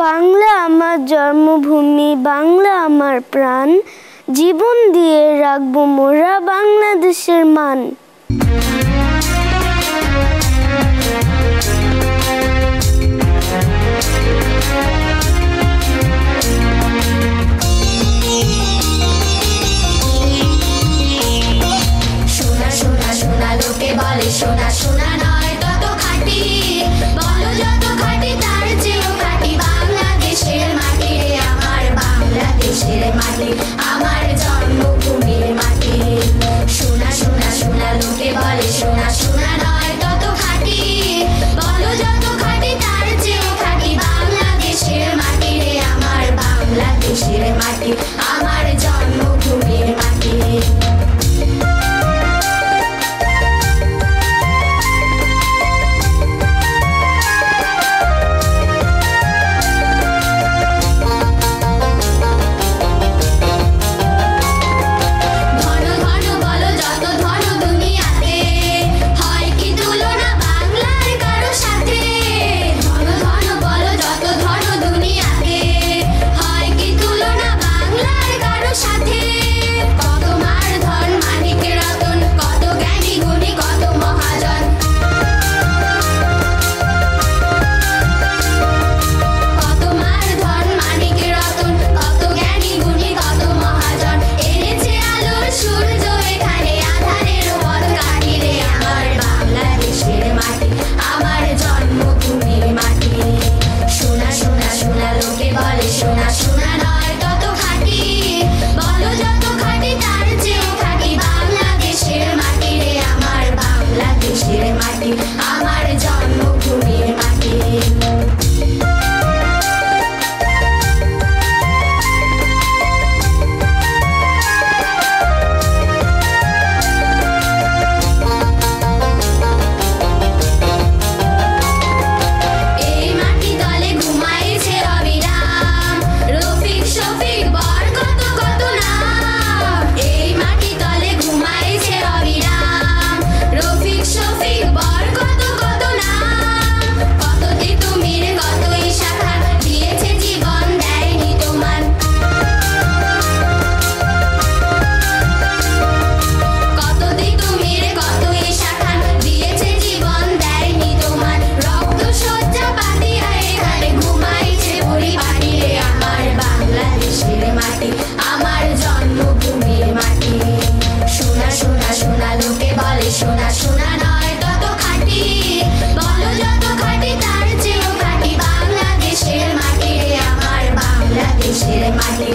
বাংলা আমার জন্মভূমি, বাংলা আমার প্রাণ, জীবন দিয়ে রাখবো মোরা বাংলাদেশের মান। সোনা সোনা সোনা লোকে বলে সোনা সোনা নয় তত খাঁটি, বলো যত খাঁটি তার চেয়েও খাঁটি বাংলাদেশের মাটি রে আমার, বাংলাদেশের মাটি আমার জন্মভূমির মাটি। সোনা সোনা সোনা লোকে বলে সোনা সোনা নয় তত খাঁটি, বলো যত খাঁটি তার চেয়েও খাঁটি বাংলাদেশের মাটি রে আমার, বাংলাদেশের মাটি আমার জন্মভূমির মাটি। আমার জন্মভূমির মাটি। এই মাটি তলে ঘুমাইছে অবিরাম রফিক শফিক বর কত কত নাম, এই মাটি তলে ঘুমাইছে অবিরাম রফিক শফিক বর কত কত নাম। কত তিতুমির কতই শাখা দিয়েছে জীবন দেয়নি তোমার, কত তিতুমির কতই শাখা দিয়েছে জীবন দেয়নি তোমার। রক্ত শয্যা পাতিয়া এখানে ঘুমাইছে পরিপাটি রে আমার, বাংলাদেশের মাটি আমার জন্মভূমির মাটি। সোনা সোনা সোনা লোকে বলে সোনা সোনা নয় তত খাঁটি, বলো যত খাঁটি তার চেয়েও খাঁটি বাংলাদেশের মাটি রে আমার, বাংলাদেশের মাটি